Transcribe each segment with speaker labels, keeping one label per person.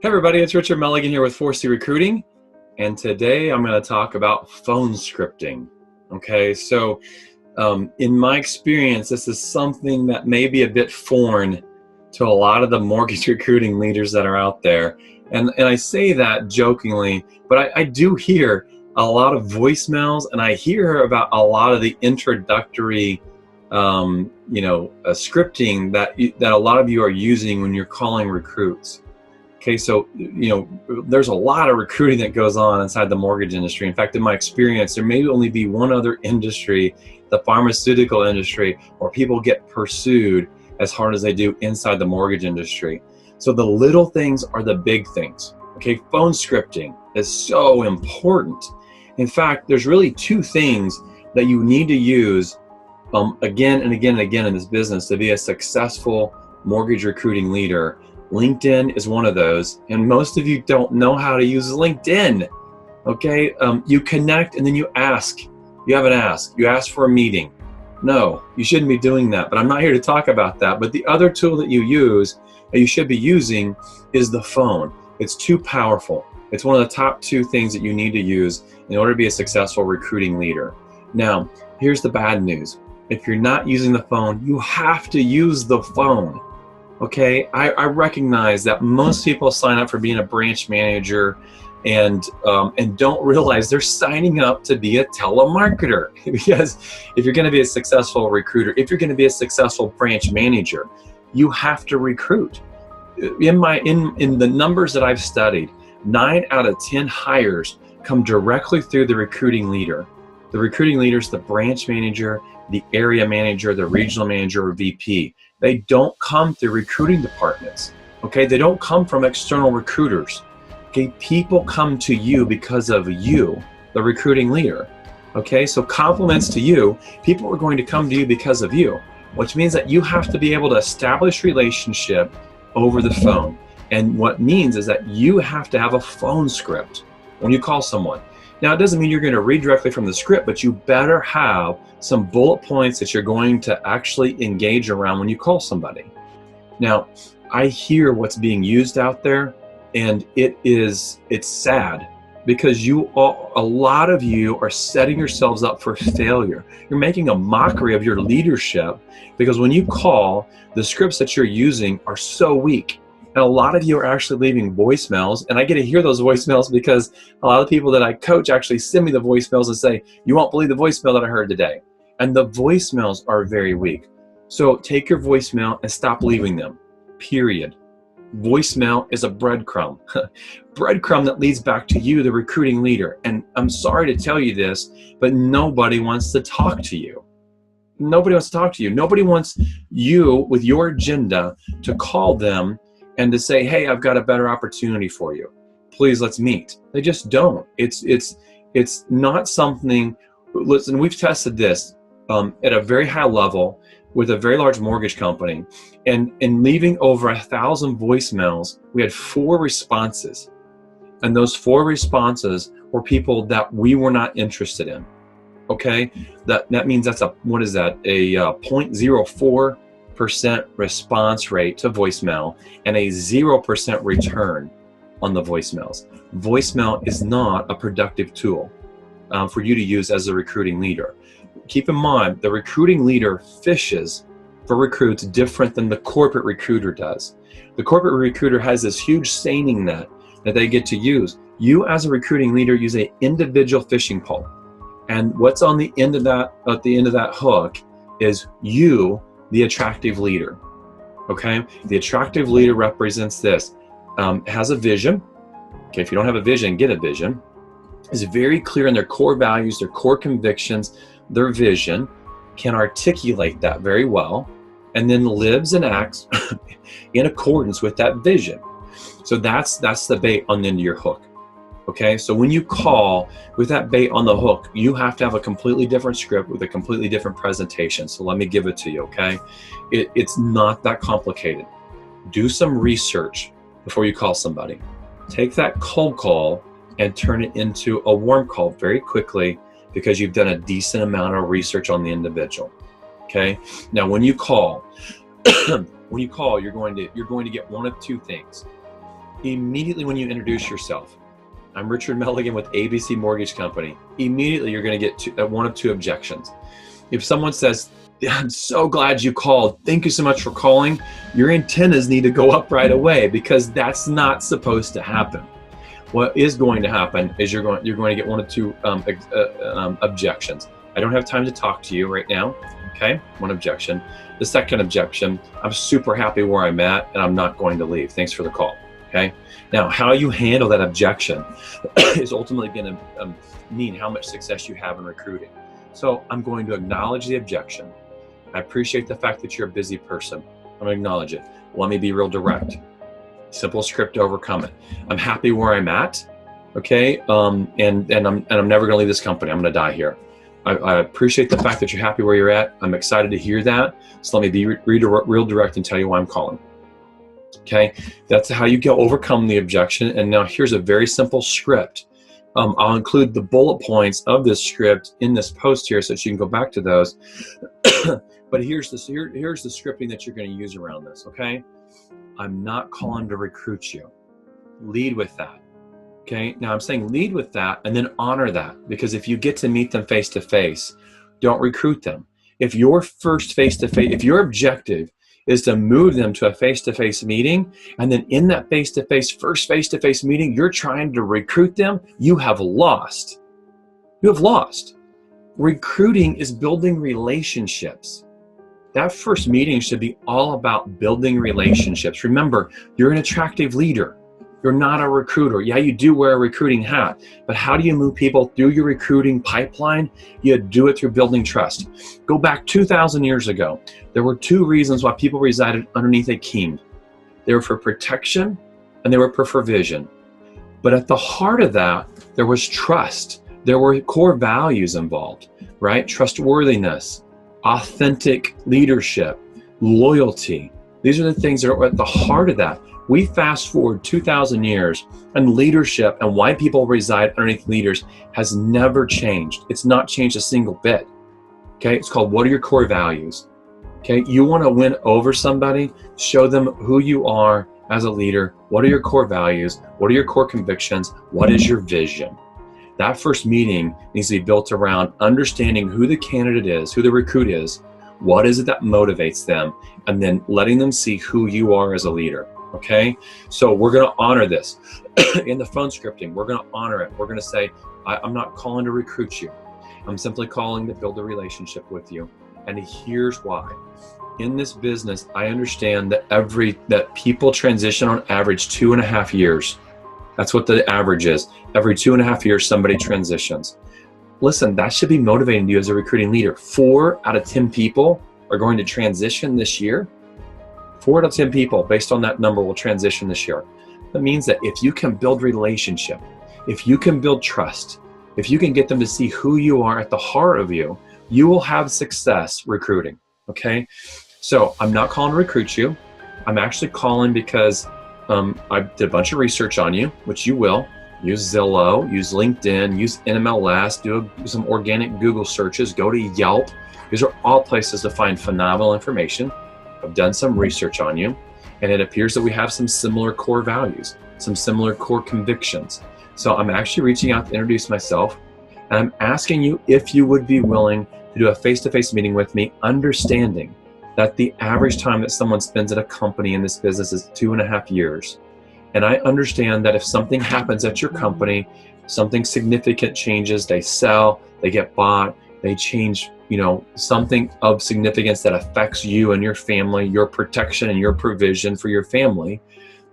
Speaker 1: Hey everybody, it's Richard Milligan here with 4C Recruiting, and today I'm going to talk about phone scripting. Okay, so in my experience, this is something that may be a bit foreign to a lot of the mortgage recruiting leaders that are out there. And I say that jokingly, but I do hear a lot of voicemails, and I hear about a lot of the introductory scripting that a lot of you are using when you're calling recruits. Okay, so, there's a lot of recruiting that goes on inside the mortgage industry. In fact, in my experience, there may only be one other industry, the pharmaceutical industry, where people get pursued as hard as they do inside the mortgage industry. So the little things are the big things. Okay, phone scripting is so important. In fact, there's really two things that you need to use again and again and again in this business to be a successful mortgage recruiting leader. LinkedIn is one of those, and most of you don't know how to use LinkedIn. Okay, you connect and then you ask. You haven't asked. You ask for a meeting. No, you shouldn't be doing that, but I'm not here to talk about that. But the other tool that you use, that you should be using, is the phone. It's too powerful. It's one of the top two things that you need to use in order to be a successful recruiting leader. Now, here's the bad news. If you're not using the phone, you have to use the phone. Okay, I recognize that most people sign up for being a branch manager and don't realize they're signing up to be a telemarketer. Because if you're going to be a successful recruiter, if you're going to be a successful branch manager, you have to recruit. In the numbers that I've studied, 9 out of 10 hires come directly through the recruiting leader. The recruiting leader is the branch manager, the area manager, the regional manager, or VP. They don't come through recruiting departments. Okay, they don't come from external recruiters. Okay, people come to you because of you, the recruiting leader. Okay, so compliments to you, people are going to come to you because of you, which means that you have to be able to establish relationship over the phone. And what means is that you have to have a phone script when you call someone. Now, it doesn't mean you're going to read directly from the script, but you better have some bullet points that you're going to actually engage around when you call somebody. Now, I hear what's being used out there, and it's sad because a lot of you are setting yourselves up for failure. You're making a mockery of your leadership because when you call, the scripts that you're using are so weak. And a lot of you are actually leaving voicemails, and I get to hear those voicemails because a lot of people that I coach actually send me the voicemails and say, "You won't believe the voicemail that I heard today." And the voicemails are very weak. So take your voicemail and stop leaving them, period. Voicemail is a breadcrumb. Breadcrumb that leads back to you, the recruiting leader. And I'm sorry to tell you this, but nobody wants to talk to you. Nobody wants to talk to you. Nobody wants you with your agenda to call them and to say, "Hey, I've got a better opportunity for you. Please, let's meet." They just don't. It's not something. Listen, we've tested this at a very high level with a very large mortgage company, and in leaving over 1,000 voicemails, we had 4 responses, and those 4 responses were people that we were not interested in. Okay, that means that's a 0.04% response rate to voicemail and a 0% return on the voicemails. Voicemail is not a productive tool for you to use as a recruiting leader. Keep in mind, the recruiting leader fishes for recruits different than the corporate recruiter does. The corporate recruiter has this huge seining net that they get to use. You as a recruiting leader use an individual fishing pole. And what's on the end of that, at the end of that hook, is you, the attractive leader. Okay, the attractive leader represents this, has a vision. Okay, if you don't have a vision, get a vision. Is very clear in their core values, their core convictions, their vision, can articulate that very well, and then lives and acts in accordance with that vision. So that's the bait on the end of your hook. Okay, so when you call with that bait on the hook, you have to have a completely different script with a completely different presentation. So let me give it to you, okay? It's not that complicated. Do some research before you call somebody. Take that cold call and turn it into a warm call very quickly because you've done a decent amount of research on the individual. Okay, now when you call, you're going to get one of two things. Immediately when you introduce yourself, I'm Richard Milligan with ABC Mortgage Company. Immediately you're going to get one of two objections. If someone says, I'm so glad you called, thank you so much for calling, your antennas need to go up right away, because that's not supposed to happen. What is going to happen is you're going to get one of two objections. I don't have time to talk to you right now. Okay, one objection. The second objection, I'm super happy where I'm at and I'm not going to leave. Thanks for the call. Okay, now how you handle that objection is ultimately going to mean how much success you have in recruiting. So I'm going to acknowledge the objection. I appreciate the fact that you're a busy person. I'm going to acknowledge it. Let me be real direct. Simple script to overcome it. I'm happy where I'm at. Okay, and I'm never going to leave this company. I'm going to die here. I appreciate the fact that you're happy where you're at. I'm excited to hear that. So let me be real direct and tell you why I'm calling. Okay, that's how you overcome the objection. And now here's a very simple script. I'll include the bullet points of this script in this post here so that you can go back to those. But here's the scripting that you're going to use around this. Okay, I'm not calling to recruit you. Lead with that. Okay, now I'm saying lead with that and then honor that, because if you get to meet them face to face, don't recruit them. If your first face-to-face, if your objective is to move them to a face-to-face meeting, and then in that first face-to-face meeting, you're trying to recruit them, you have lost. You have lost. Recruiting is building relationships. That first meeting should be all about building relationships. Remember, you're an attractive leader. You're not a recruiter. Yeah, you do wear a recruiting hat, but how do you move people through your recruiting pipeline? You do it through building trust. Go back 2,000 years ago. There were two reasons why people resided underneath a king. They were for protection and they were for provision. But at the heart of that, there was trust. There were core values involved, right? Trustworthiness, authentic leadership, loyalty. These are the things that are at the heart of that. We fast forward 2,000 years, and leadership and why people reside underneath leaders has never changed. It's not changed a single bit. Okay, it's called, what are your core values? Okay, you want to win over somebody, show them who you are as a leader. What are your core values? What are your core convictions? What is your vision? That first meeting needs to be built around understanding who the candidate is, who the recruit is, what is it that motivates them, and then letting them see who you are as a leader. Okay, so we're going to honor this in the phone scripting. We're going to honor it. We're going to say, I'm not calling to recruit you. I'm simply calling to build a relationship with you. And here's why. In this business, I understand that people transition on average 2.5 years. That's what the average is. Every 2.5 years, somebody transitions. Listen, that should be motivating to you as a recruiting leader. 4 out of 10 people are going to transition this year. 4 out of 10 people, based on that number, will transition this year. That means that if you can build relationship, if you can build trust, if you can get them to see who you are at the heart of you, you will have success recruiting, okay? So I'm not calling to recruit you. I'm actually calling because I did a bunch of research on you, which you will. Use Zillow, use LinkedIn, use NMLS, do some organic Google searches, go to Yelp. These are all places to find phenomenal information. I've done some research on you, and it appears that we have some similar core values, some similar core convictions. So I'm actually reaching out to introduce myself, and I'm asking you if you would be willing to do a face-to-face meeting with me, understanding that the average time that someone spends at a company in this business is 2.5 years. And I understand that if something happens at your company, something significant changes, they sell, they get bought, they change, something of significance that affects you and your family, your protection and your provision for your family,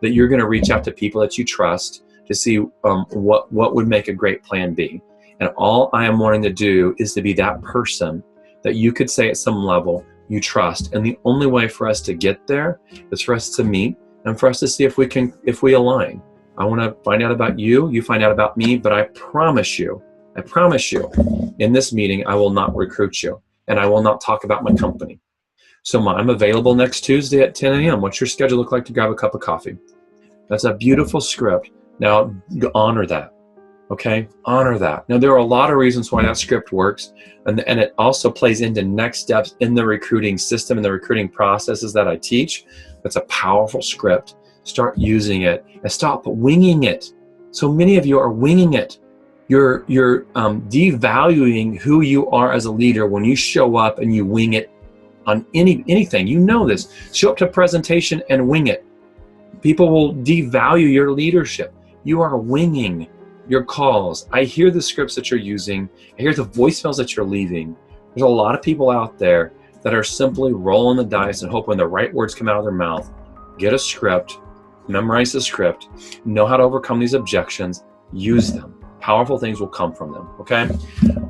Speaker 1: that you're going to reach out to people that you trust to see what would make a great plan B. And all I am wanting to do is to be that person that you could say at some level you trust. And the only way for us to get there is for us to meet and for us to see if we align. I want to find out about you, you find out about me, but I promise you, in this meeting, I will not recruit you, and I will not talk about my company. So I'm available next Tuesday at 10 a.m. What's your schedule look like to grab a cup of coffee? That's a beautiful script. Now, honor that, okay? Honor that. Now, there are a lot of reasons why that script works, and it also plays into next steps in the recruiting system and the recruiting processes that I teach. That's a powerful script. Start using it and stop winging it. So many of you are winging it. You're devaluing who you are as a leader when you show up and you wing it on anything. You know this. Show up to a presentation and wing it. People will devalue your leadership. You are winging your calls. I hear the scripts that you're using. I hear the voicemails that you're leaving. There's a lot of people out there that are simply rolling the dice and hoping the right words come out of their mouth. Get a script, memorize the script, know how to overcome these objections, use them. Powerful things will come from them, okay?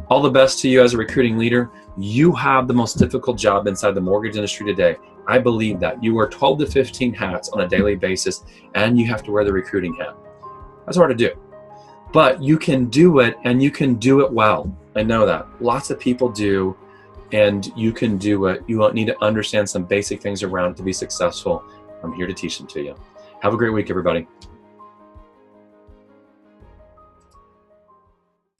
Speaker 1: All the best to you as a recruiting leader. You have the most difficult job inside the mortgage industry today. I believe that. You wear 12 to 15 hats on a daily basis, and you have to wear the recruiting hat. That's hard to do. But you can do it, and you can do it well. I know that. Lots of people do, and you can do it. You won't need to understand some basic things around it to be successful. I'm here to teach them to you. Have a great week, everybody.